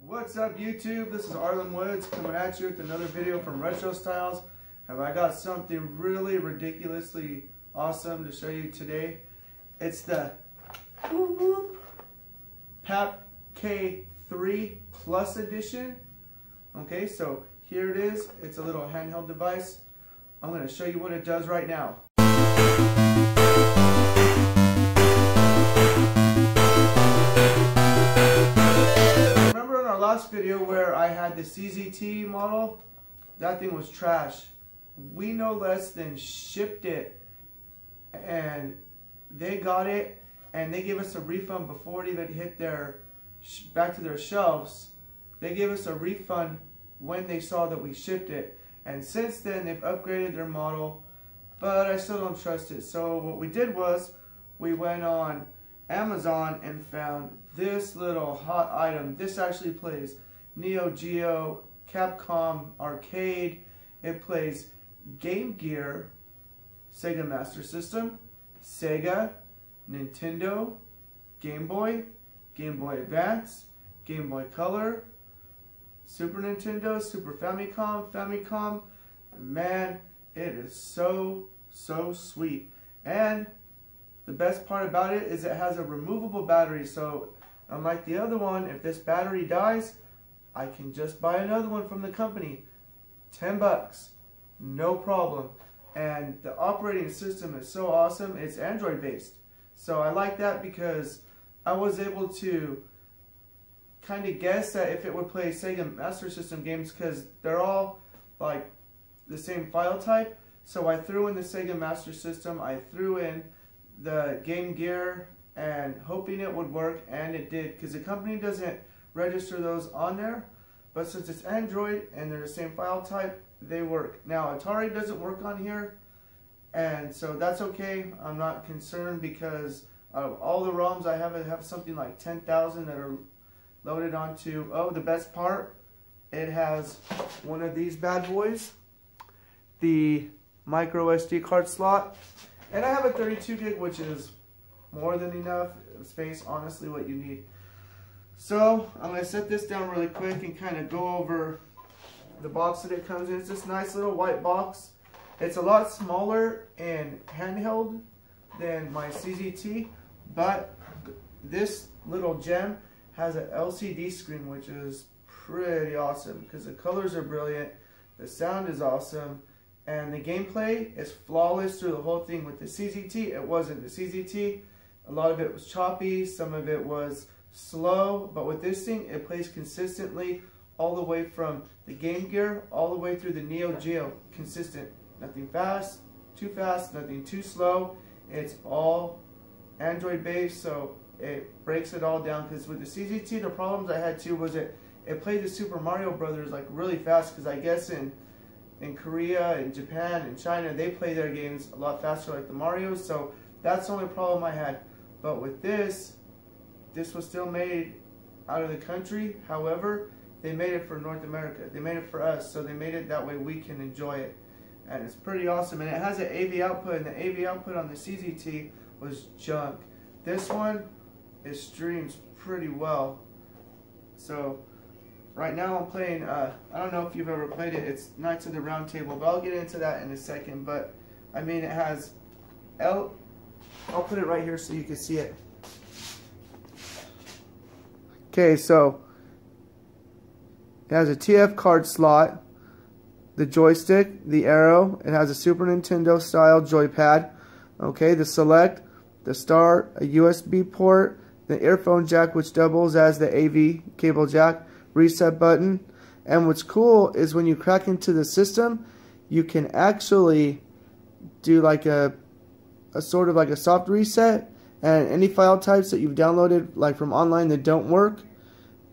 What's up YouTube? This is Arlen Woods coming at you with another video from Retro Stylz. Have I got something really ridiculously awesome to show you today. It's the PAP K3 Plus Edition. Okay, so here it is. It's a little handheld device. I'm going to show you what it does right now. Last video where I had the CZT model, that thing was trash. We no less than shipped it, and they got it, and they gave us a refund before it even hit their back to their shelves. They gave us a refund when they saw that we shipped it, and since then they've upgraded their model, but I still don't trust it. So what we did was we went on Amazon and found this little hot item. This actually plays Neo Geo, Capcom Arcade. It plays Game Gear, Sega Master System, Sega, Nintendo, Game Boy Advance, Game Boy Color, Super Nintendo, Super Famicom. Man, it is so sweet. And the best part about it is it has a removable battery, so unlike the other one, if this battery dies, I can just buy another one from the company. 10 bucks, no problem. And the operating system is so awesome. It's Android based. So I like that because I was able to kind of guess that if it would play Sega Master System games, because they're all like the same file type. So I threw in the Sega Master System, I threw in the Game Gear, and hoping it would work, and it did, because the company doesn't register those on there, but since it's Android and they're the same file type, they work. Now Atari doesn't work on here, and so that's okay. I'm not concerned because of all the ROMs I have something like 10,000 that are loaded onto. Oh, the best part, it has one of these bad boys, the micro SD card slot. And I have a 32 gig, which is more than enough space, honestly, what you need. So I'm going to set this down really quick and kind of go over the box that it comes in. It's this nice little white box. It's a lot smaller and handheld than my CZT, but this little gem has an LCD screen, which is pretty awesome because the colors are brilliant, the sound is awesome, and the gameplay is flawless through the whole thing. With the CZT, it wasn't. The CZT, a lot of it was choppy, some of it was slow, but with this thing, it plays consistently all the way from the Game Gear all the way through the Neo Geo. Consistent. Nothing fast, nothing too slow. It's all Android based, so it breaks it all down. Because with the CZT, the problems I had too was it played the Super Mario Brothers like really fast, because I guess in Korea, in Japan, in China, they play their games a lot faster like the Marios, so that's the only problem I had. But with this was still made out of the country. However, they made it for North America. They made it for us, so they made it that way we can enjoy it. And it's pretty awesome. And it has an AV output, and the AV output on the CZT was junk. This one, it streams pretty well. So right now I'm playing, I don't know if you've ever played it, it's Knights of the Round Table, but I'll get into that in a second. But, I mean, it has I'll put it right here so you can see it. Okay, so it has a TF card slot, the joystick, the arrow, it has a Super Nintendo style joypad, okay, the select, the start, a USB port, the earphone jack which doubles as the AV cable jack, reset button. And what's cool is when you crack into the system, you can actually do like a sort of like a soft reset, and any file types that you've downloaded like from online that don't work,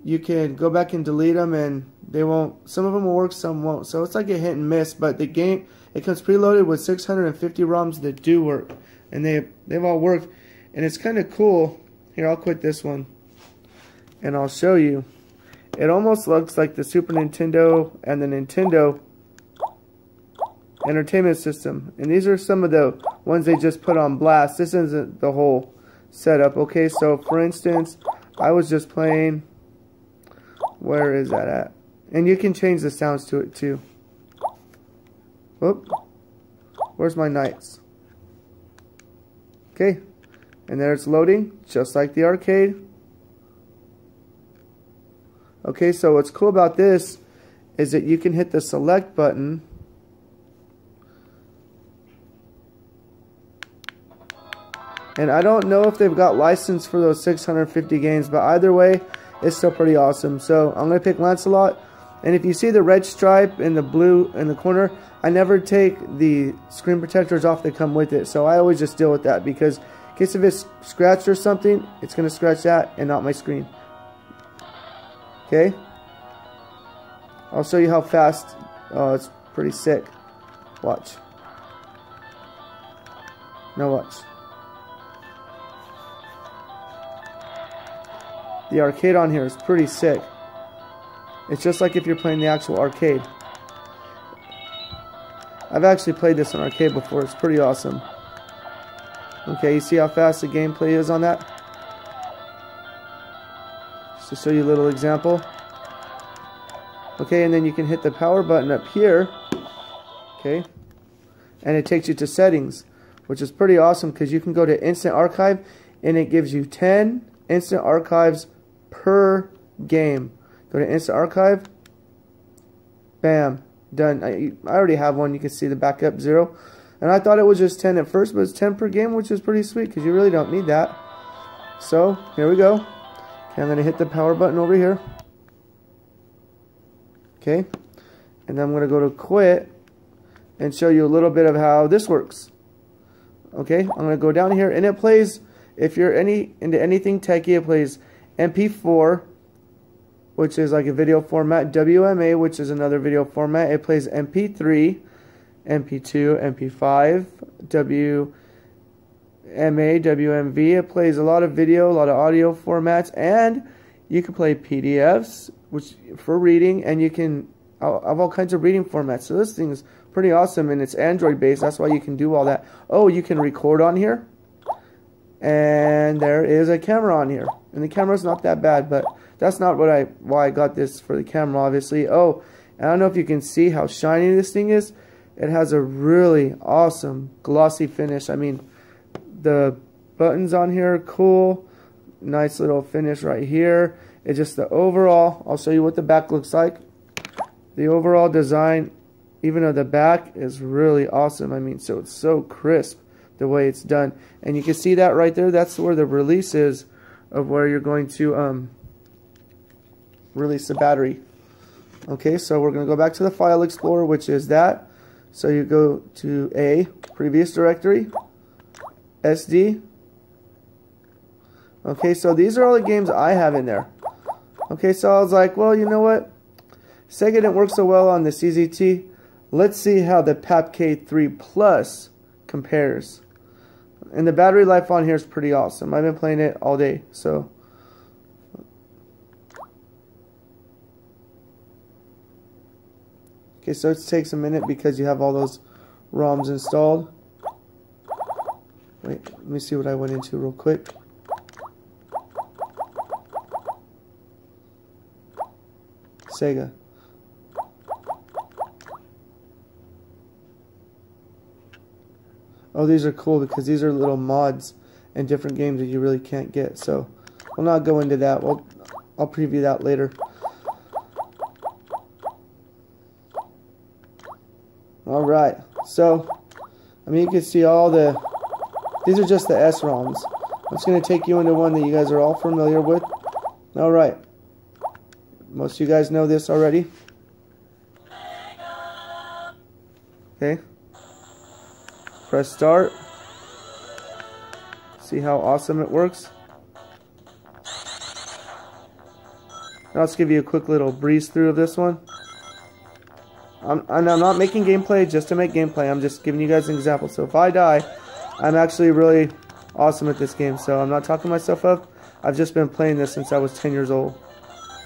you can go back and delete them, and they won't. Some of them will work, some won't. So it's like a hit and miss, but the game, it comes preloaded with 650 ROMs that do work, and they've all worked. And it's kind of cool. Here, I'll quit this one and I'll show you. It almost looks like the Super Nintendo and the Nintendo Entertainment System. And these are some of the ones they just put on blast. This isn't the whole setup. Okay, so for instance, I was just playing Where is that at? And you can change the sounds to it too. Whoop. Where's my knights? Okay. And there it's loading, just like the arcade. Okay, so what's cool about this is that you can hit the select button. And I don't know if they've got license for those 650 games, but either way, it's still pretty awesome. So I'm going to pick Lancelot. And if you see the red stripe and the blue in the corner, I never take the screen protectors off that come with it. So I always just deal with that because in case if it's scratched or something, it's going to scratch that and not my screen. Okay? I'll show you how fast. Oh, it's pretty sick. Watch. Now watch. The arcade on here is pretty sick. It's just like if you're playing the actual arcade. I've actually played this on arcade before. It's pretty awesome. Okay, you see how fast the gameplay is on that? Just to show you a little example. Okay, and then you can hit the power button up here. Okay. And it takes you to settings, which is pretty awesome because you can go to instant archive and it gives you 10 instant archives per game. Go to instant archive. Bam. Done. I already have one. You can see the backup 0. And I thought it was just 10 at first, but it's 10 per game, which is pretty sweet because you really don't need that. So, here we go. Okay, I'm going to hit the power button over here. Okay. And then I'm going to go to quit and show you a little bit of how this works. Okay. I'm going to go down here and it plays, if you're into anything techie, it plays MP4, which is like a video format, WMA, which is another video format. It plays MP3, MP2, MP5, WMA, WMV. It plays a lot of video, a lot of audio formats, and you can play PDFs, which for reading, and you can have all kinds of reading formats. So this thing is pretty awesome, and it's Android based. That's why you can do all that. Oh, you can record on here, and there is a camera on here, and the camera's not that bad, but that's not why I got this for the camera, obviously. Oh, and I don't know if you can see how shiny this thing is. It has a really awesome glossy finish. I mean, the buttons on here are cool. Nice little finish right here. It's just the overall, I'll show you what the back looks like. The overall design, even of the back, is really awesome. I mean, so it's so crisp the way it's done. And you can see that right there. That's where the release is of where you're going to release the battery. Okay, so we're going to go back to the file explorer, which is that. So you go to A, previous directory, SD. Okay, so these are all the games I have in there. Okay, so I was like, well, you know what? Sega didn't work so well on the CZT. Let's see how the PAP-K3 Plus compares. And the battery life on here is pretty awesome. I've been playing it all day, so. Okay, so it takes a minute because you have all those ROMs installed. Wait, let me see what I went into real quick. Sega. Oh, these are cool because these are little mods and different games that you really can't get. So, we'll not go into that. I'll preview that later. Alright, so, I mean, you can see all the, these are just the SROMs. I'm just going to take you into one that you guys are all familiar with. Alright, most of you guys know this already. Okay, press start. See how awesome it works. And I'll just give you a quick little breeze through of this one. I'm not making gameplay just to make gameplay. I'm just giving you guys an example. So if I die, I'm actually really awesome at this game. So I'm not talking myself up. I've just been playing this since I was 10 years old.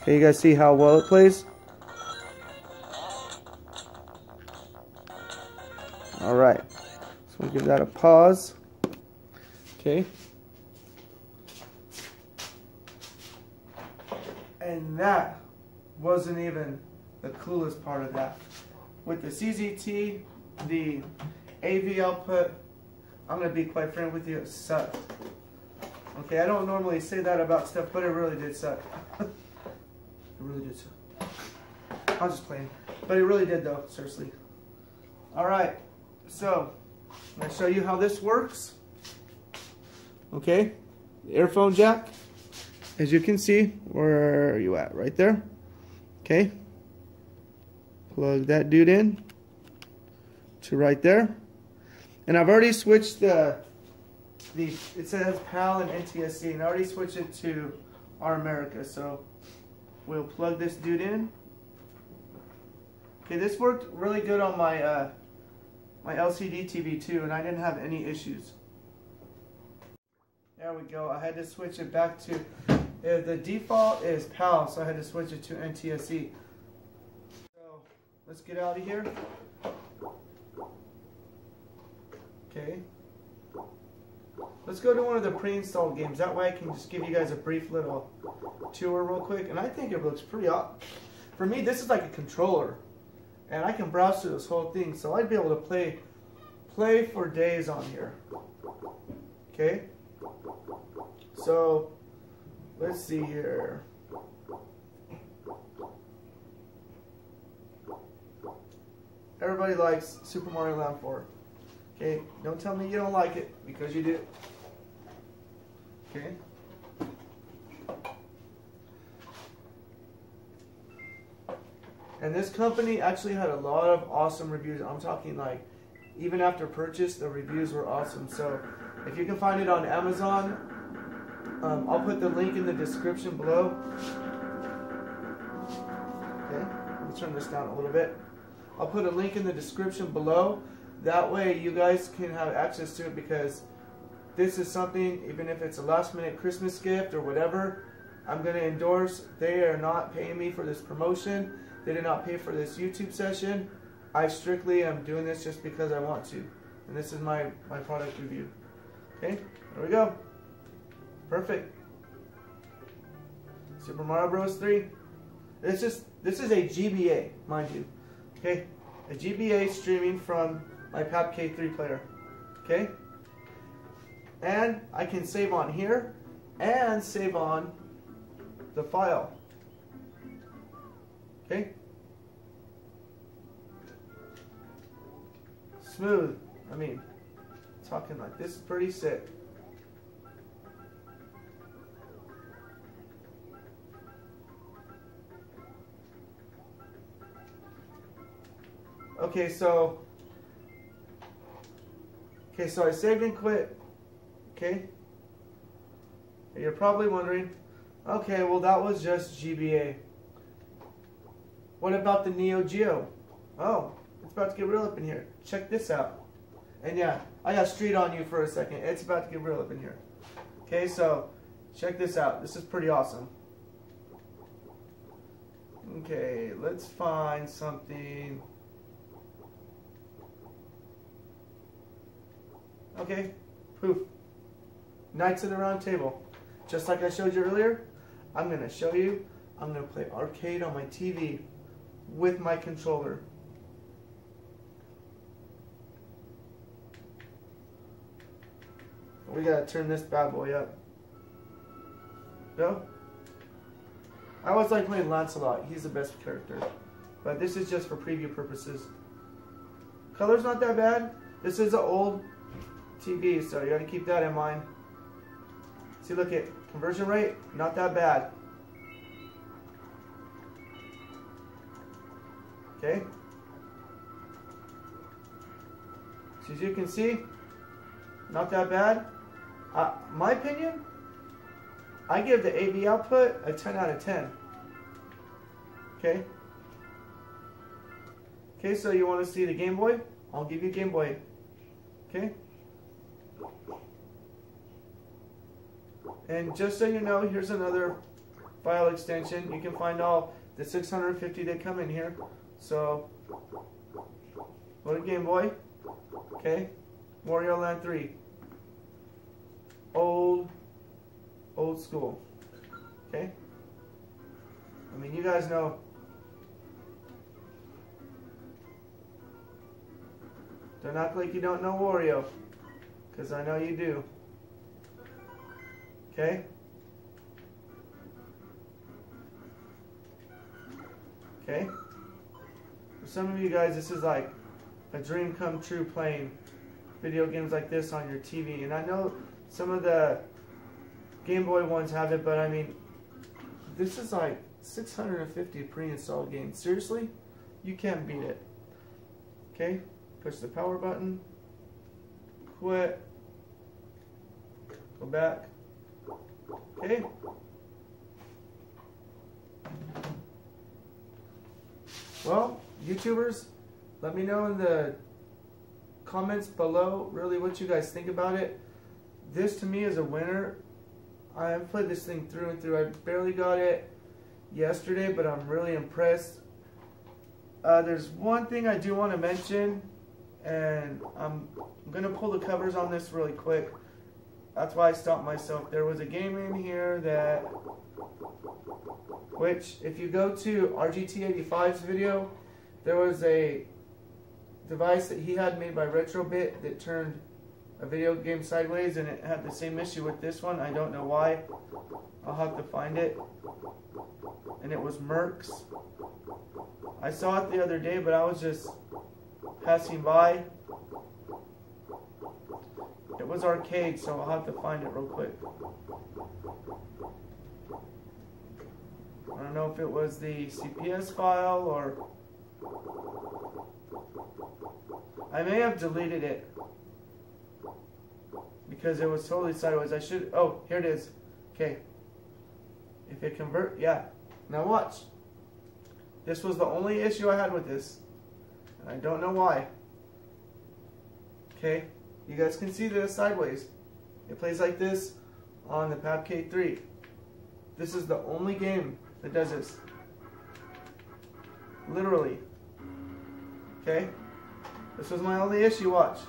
Okay, you guys see how well it plays? Alright. So we'll give that a pause. Okay. And that wasn't even the coolest part of that. With the CZT, the AV output, I'm going to be quite frank with you, it sucked. Okay, I don't normally say that about stuff, but it really did suck. It really did suck. I'm just playing. But it really did though, seriously. Alright, so I'm going to show you how this works. Okay, the earphone jack. As you can see, where are you at? Right there. Okay. Plug that dude in to right there. And I've already switched it says PAL and NTSC, and I already switched it to our America. So we'll plug this dude in. Okay, this worked really good on my my LCD TV too, and I didn't have any issues. There we go. I had to switch it back to the default is PAL, so I had to switch it to NTSC. So let's get out of here. Okay. Let's go to one of the pre-installed games. That way I can just give you guys a brief little tour real quick. And I think it looks pretty awesome. For me, this is like a controller. And I can browse through this whole thing. So I'd be able to play for days on here. Okay. So, let's see here. Everybody likes Super Mario Land 4. Okay, don't tell me you don't like it, because you do. Okay. And this company actually had a lot of awesome reviews. I'm talking like, even after purchase, the reviews were awesome. So, if you can find it on Amazon, I'll put the link in the description below. Okay, let me turn this down a little bit. I'll put a link in the description below. That way you guys can have access to it, because this is something, even if it's a last minute Christmas gift or whatever, I'm going to endorse. They are not paying me for this promotion. They did not pay for this YouTube session. I strictly am doing this just because I want to. And this is my product review. Okay, there we go. Perfect. Super Mario Bros. 3. This is a GBA, mind you. Okay, a GBA streaming from my PAP K3 player. Okay, and I can save on here and save on the file. Okay, smooth. I mean, talking like this is pretty sick. Okay, so I saved and quit. Okay, you're probably wondering, okay, well that was just GBA. What about the Neo Geo? Oh, it's about to get real up in here. Check this out. And yeah, I got street on you for a second. It's about to get real up in here. Okay, so check this out. This is pretty awesome. Okay, let's find something. Okay, poof. Knights of the Round Table. Just like I showed you earlier, I'm going to show you, I'm going to play arcade on my TV with my controller. We got to turn this bad boy up. Go. I always like playing Lancelot. He's the best character. But this is just for preview purposes. Color's not that bad. This is an old TV, so you got to keep that in mind. See, look at conversion rate, not that bad. Okay. So as you can see, not that bad. My opinion, I give the AV output a 10 out of 10. Okay. Okay, so you want to see the Game Boy? I'll give you Game Boy. Okay. And just so you know, here's another file extension. You can find all the 650 that come in here. So, go to Game Boy. Okay. Wario Land 3. Old school. Okay. I mean, you guys know Don't act like you don't know Wario, because I know you do. Okay? Okay? For some of you guys, this is like a dream come true, playing video games like this on your TV. And I know some of the Game Boy ones have it, but I mean, this is like 650 pre-installed games. Seriously? You can't beat it. Okay? Push the power button. Quit. Go back. Okay? Well, YouTubers, let me know in the comments below really what you guys think about it. This to me is a winner. I have played this thing through and through. I barely got it yesterday, but I'm really impressed. There's one thing I do want to mention, and I'm going to pull the covers on this really quick. That's why I stopped myself. There was a game in here that, which if you go to RGT85's video, there was a device that he had made by Retrobit that turned a video game sideways, and it had the same issue with this one. I don't know why. I'll have to find it. And it was Mercs. I saw it the other day, but I was just passing by. It was arcade, so I'll have to find it real quick. I don't know if it was the CPS file or... I may have deleted it because it was totally sideways. I should... Oh, here it is. Okay. If it convert... Yeah. Now watch. This was the only issue I had with this. And I don't know why. Okay. You guys can see that it's sideways. It plays like this on the PAP K3. This is the only game that does this. Literally. Okay? This was my only issue, watch.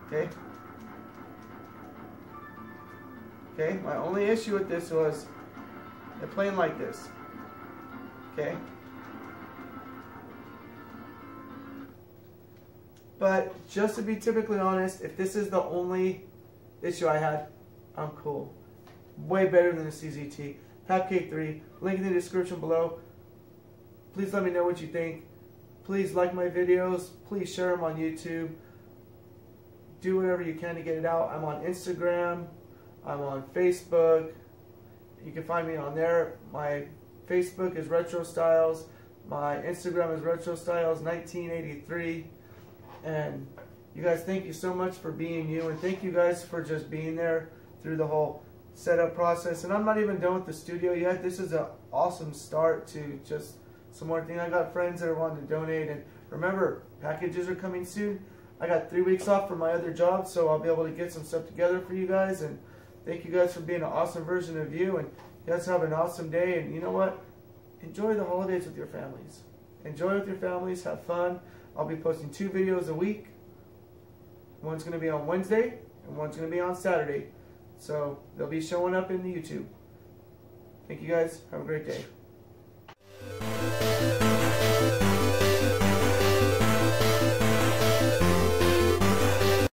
Okay? Okay, my only issue with this was it playing like this. Okay? But just to be typically honest, if this is the only issue I had, I'm cool. Way better than the CZT. PAP K3, link in the description below. Please let me know what you think. Please like my videos. Please share them on YouTube. Do whatever you can to get it out. I'm on Instagram. I'm on Facebook. You can find me on there. My Facebook is Retro Stylz. My Instagram is Retro Stylz 1983. And you guys, thank you so much for being you. And thank you guys for just being there through the whole setup process. And I'm not even done with the studio yet. This is an awesome start to just some more thing. I got friends that are wanting to donate. And remember, packages are coming soon. I got 3 weeks off from my other job, so I'll be able to get some stuff together for you guys. And thank you guys for being an awesome version of you. And you guys have an awesome day. And you know what? Enjoy the holidays with your families. Enjoy with your families. Have fun. I'll be posting 2 videos a week. One's going to be on Wednesday, and one's going to be on Saturday. So they'll be showing up in the YouTube. Thank you guys. Have a great day.